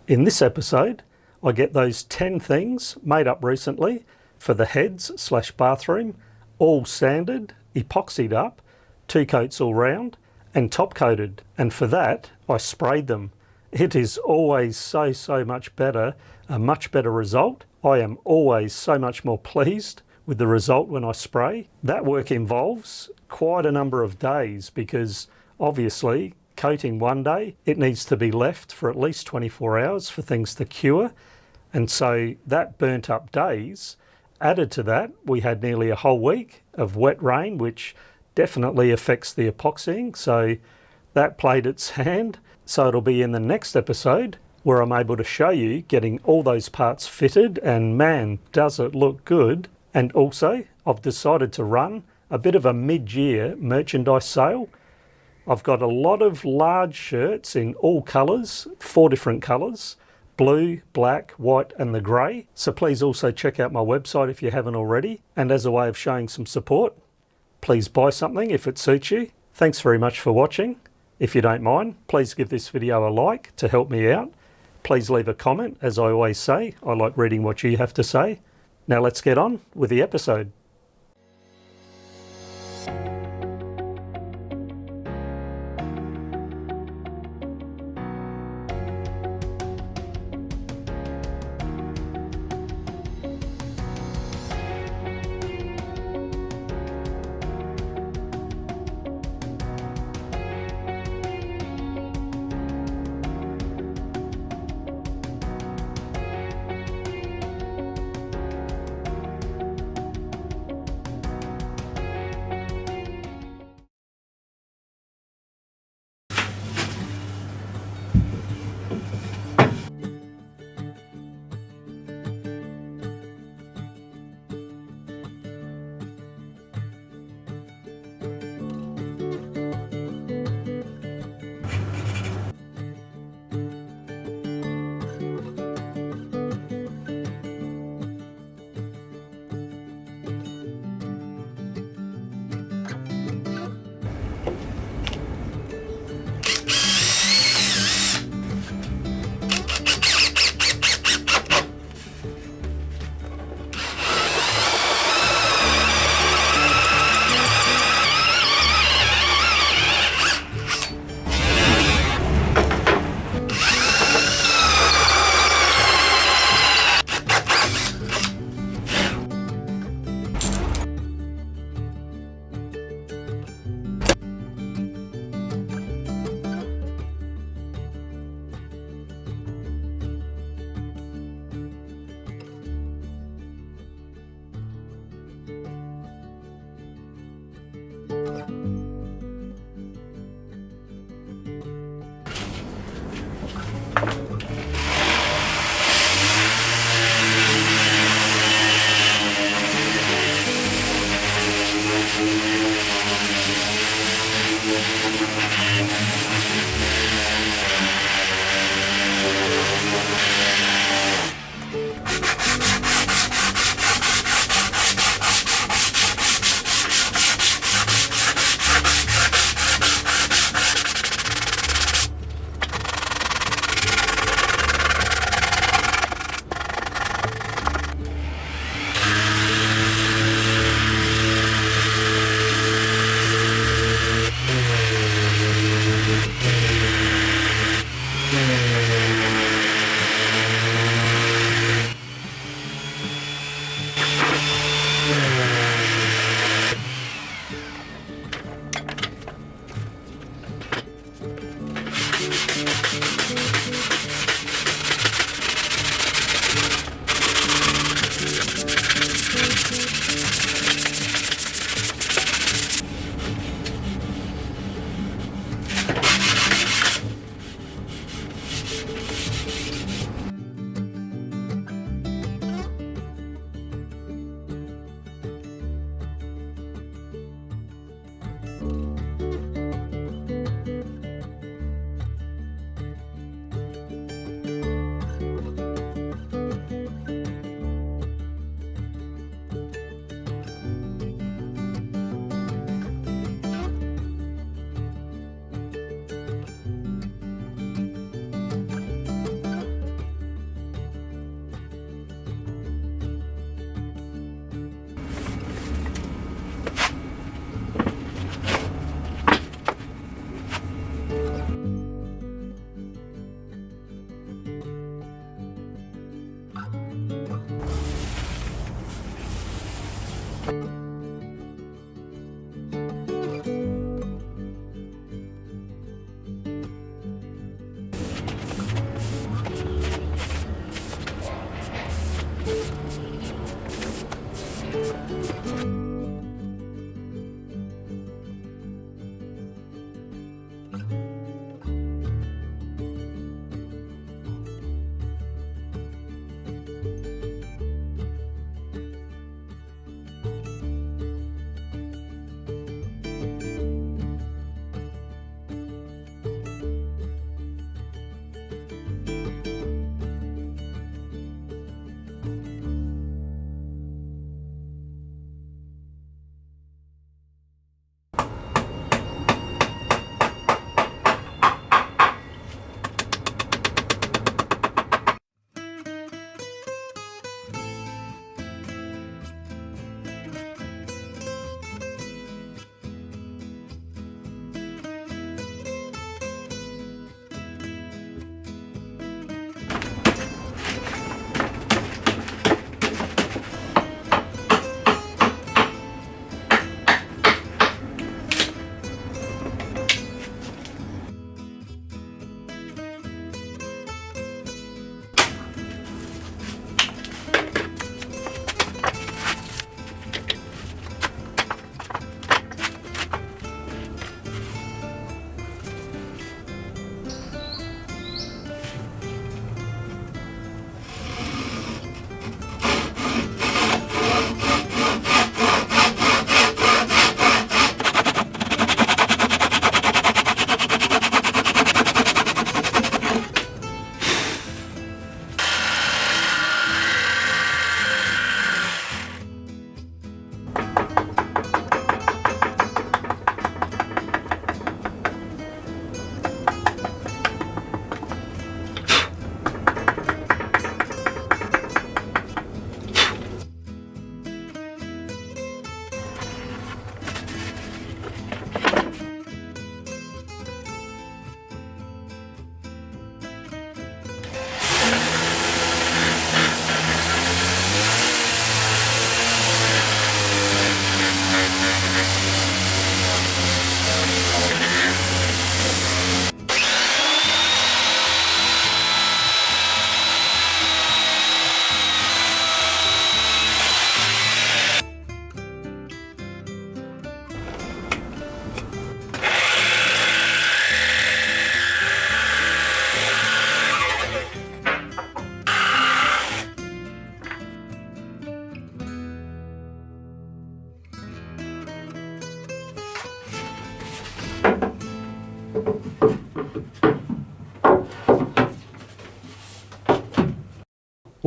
In this episode, I get those 10 things made up recently for the heads/bathroom, all sanded, epoxied up, 2 coats all round, and top coated. And for that, I sprayed them. It is always so much better, a much better result. I am always so much more pleased with the result when I spray. That work involves quite a number of days because obviously coating one day, it needs to be left for at least 24 hours for things to cure. And so that burnt up days. Added to that, we had nearly a whole week of wet rain, which definitely affects the epoxying. So that played its hand. So it'll be in the next episode where I'm able to show you getting all those parts fitted, and man, does it look good. And also, I've decided to run a bit of a mid-year merchandise sale. I've got a lot of large shirts in all colours, 4 different colours, blue, black, white and the grey. So please also check out my website if you haven't already. And as a way of showing some support, please buy something if it suits you. Thanks very much for watching. If you don't mind, please give this video a like to help me out. Please leave a comment. As I always say, I like reading what you have to say. Now let's get on with the episode.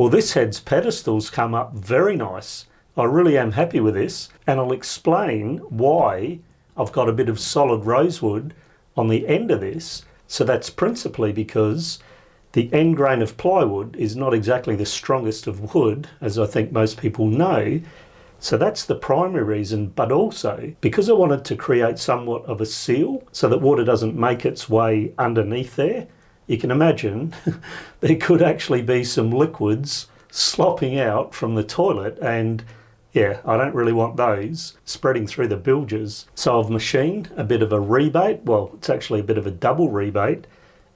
Well, this head's pedestals come up very nice. I really am happy with this, and I'll explain why I've got a bit of solid rosewood on the end of this. So that's principally because the end grain of plywood is not exactly the strongest of wood, as I think most people know. So that's the primary reason, but also because I wanted to create somewhat of a seal so that water doesn't make its way underneath there. You can imagine there could actually be some liquids slopping out from the toilet, and yeah, I don't really want those spreading through the bilges. So I've machined a bit of a rebate, well, it's actually a bit of a double rebate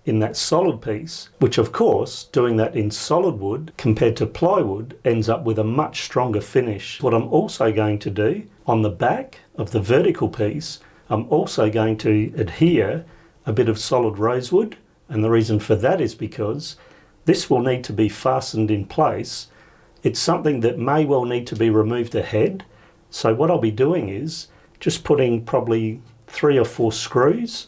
in that solid piece, which of course, doing that in solid wood compared to plywood ends up with a much stronger finish. What I'm also going to do on the back of the vertical piece, I'm also going to adhere a bit of solid rosewood, and the reason for that is because this will need to be fastened in place. It's something that may well need to be removed ahead. So what I'll be doing is just putting probably 3 or 4 screws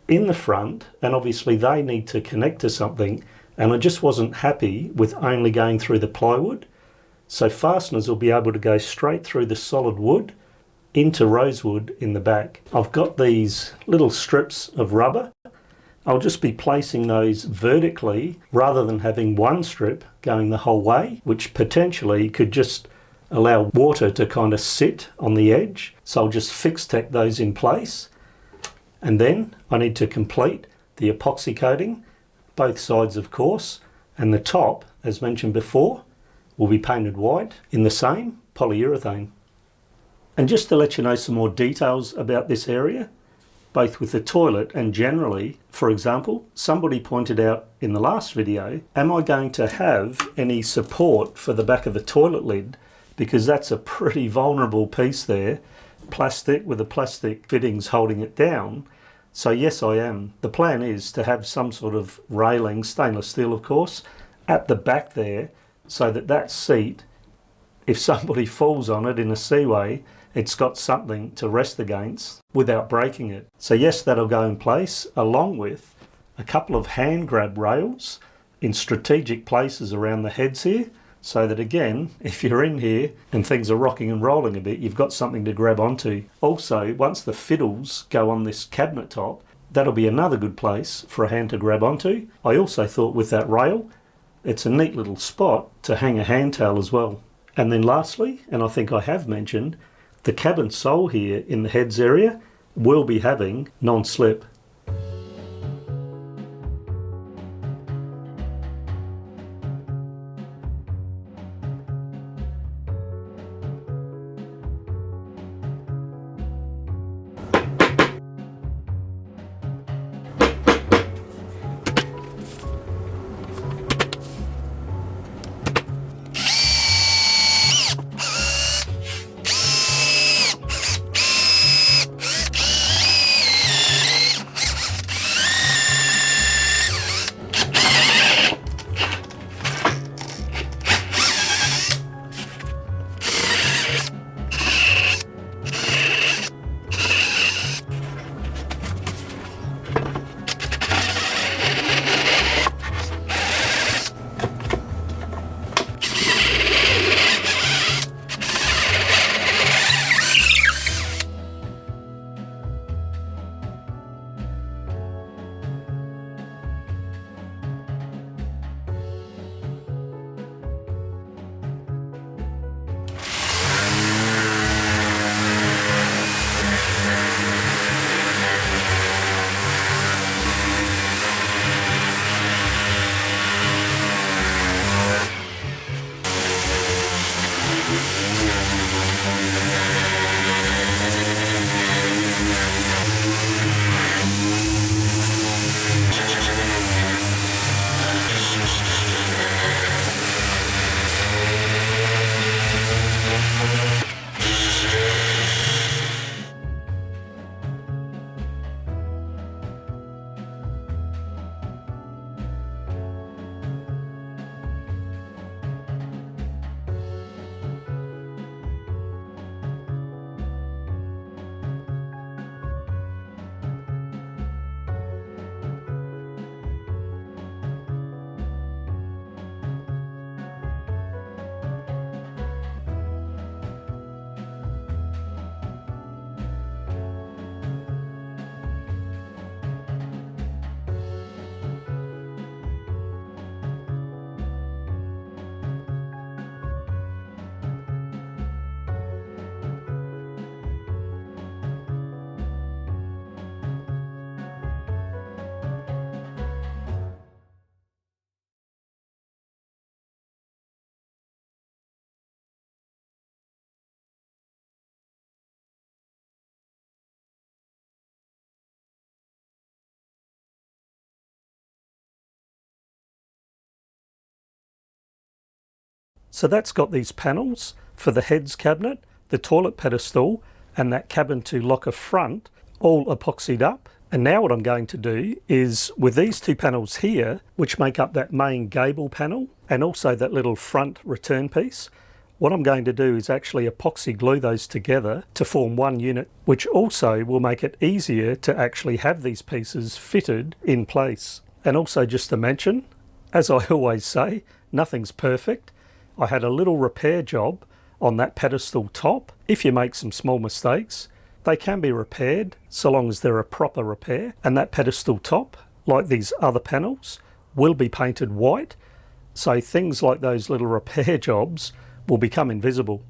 in the front, and obviously they need to connect to something, and I just wasn't happy with only going through the plywood. So fasteners will be able to go straight through the solid wood into rosewood in the back. I've got these little strips of rubber. I'll just be placing those vertically rather than having one strip going the whole way, which potentially could just allow water to kind of sit on the edge. So I'll just fix tack those in place. And then I need to complete the epoxy coating, both sides of course, and the top, as mentioned before, will be painted white in the same polyurethane. And just to let you know some more details about this area, both with the toilet and generally, for example, somebody pointed out in the last video, am I going to have any support for the back of the toilet lid? Because that's a pretty vulnerable piece there, plastic with the plastic fittings holding it down. So yes, I am. The plan is to have some sort of railing, stainless steel of course, at the back there, so that that seat, if somebody falls on it in a seaway, it's got something to rest against without breaking it. So yes, that'll go in place, along with a couple of hand grab rails in strategic places around the heads here, so that again, if you're in here and things are rocking and rolling a bit, you've got something to grab onto. Also, once the fiddles go on this cabinet top, that'll be another good place for a hand to grab onto. I also thought with that rail, it's a neat little spot to hang a hand towel as well. And then lastly, and I think I have mentioned, the cabin sole here in the heads area will be having non-slip. So that's got these panels for the heads cabinet, the toilet pedestal, and that cabin to locker front all epoxied up. And now what I'm going to do is, with these two panels here, which make up that main gable panel and also that little front return piece, what I'm going to do is actually epoxy glue those together to form one unit, which also will make it easier to actually have these pieces fitted in place. And also, just to mention, as I always say, nothing's perfect. I had a little repair job on that pedestal top. If you make some small mistakes, they can be repaired so long as they're a proper repair. And that pedestal top, like these other panels, will be painted white. So things like those little repair jobs will become invisible.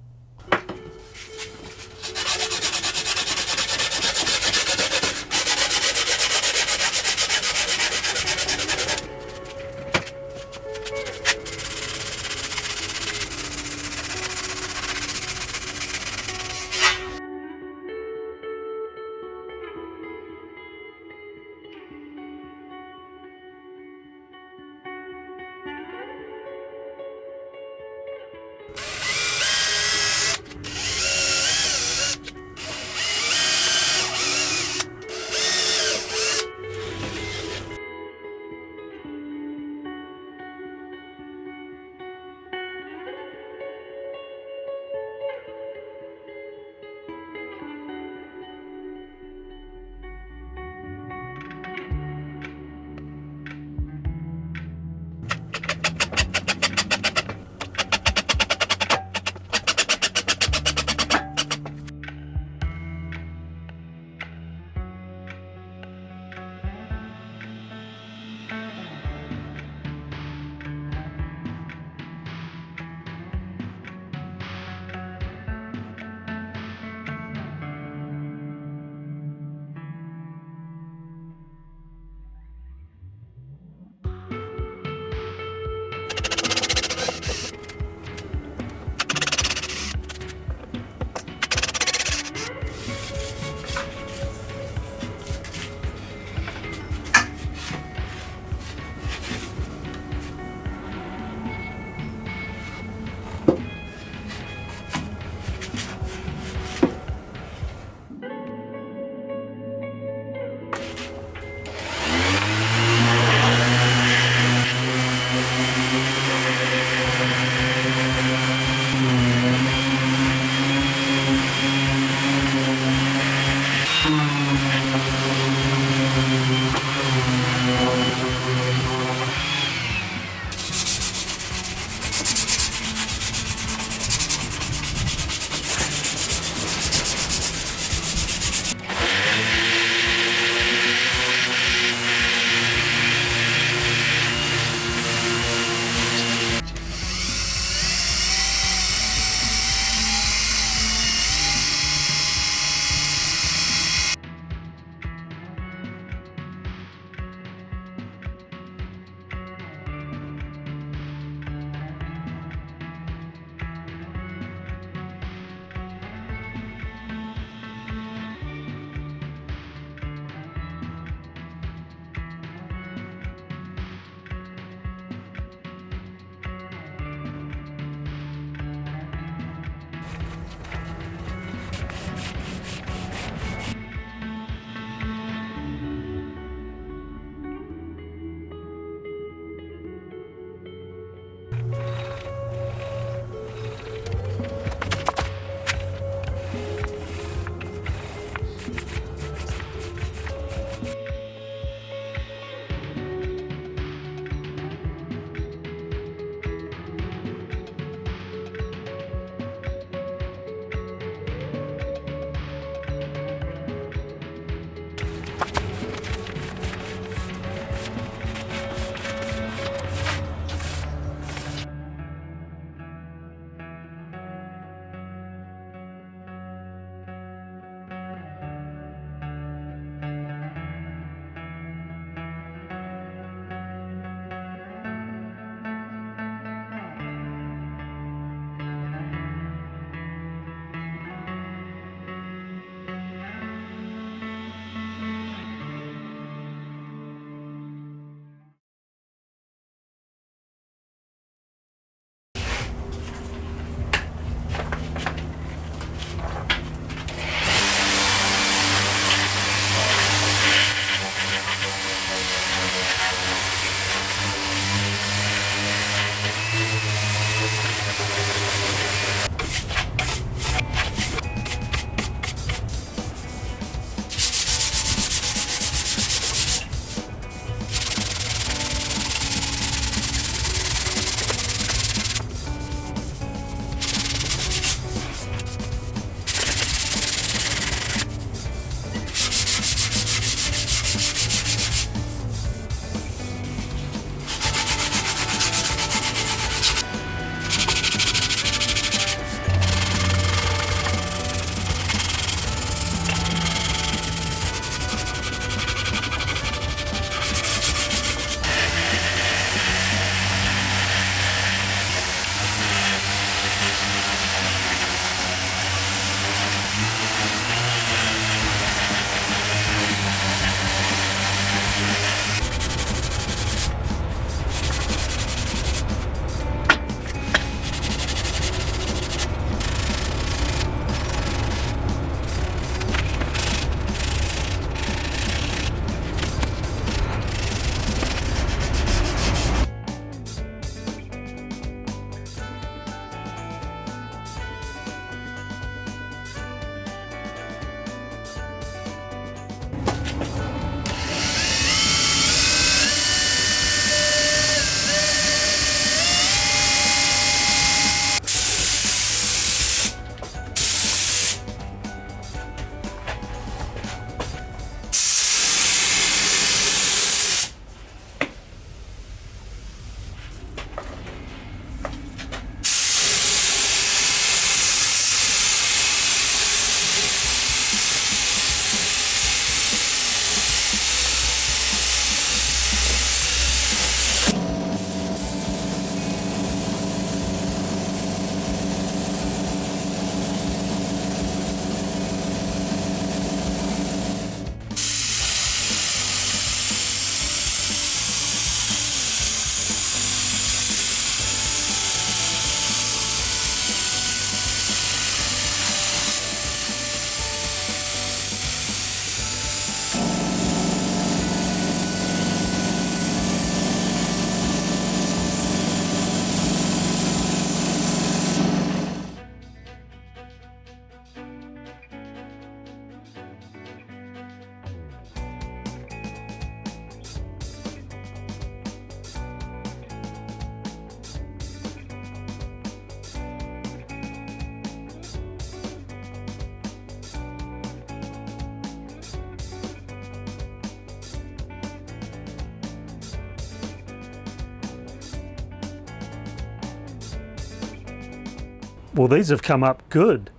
Well, these have come up good.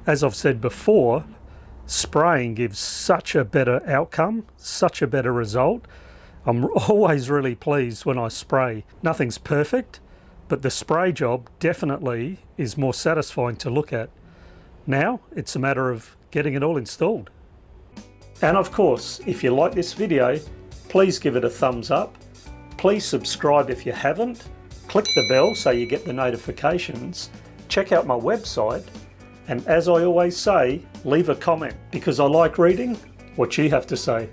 As I've said before, spraying gives such a better outcome, such a better result. I'm always really pleased when I spray. Nothing's perfect, but the spray job definitely is more satisfying to look at. Now it's a matter of getting it all installed. And of course, if you like this video, please give it a thumbs up. Please subscribe if you haven't. Click the bell so you get the notifications. Check out my website. And as I always say, leave a comment because I like reading what you have to say.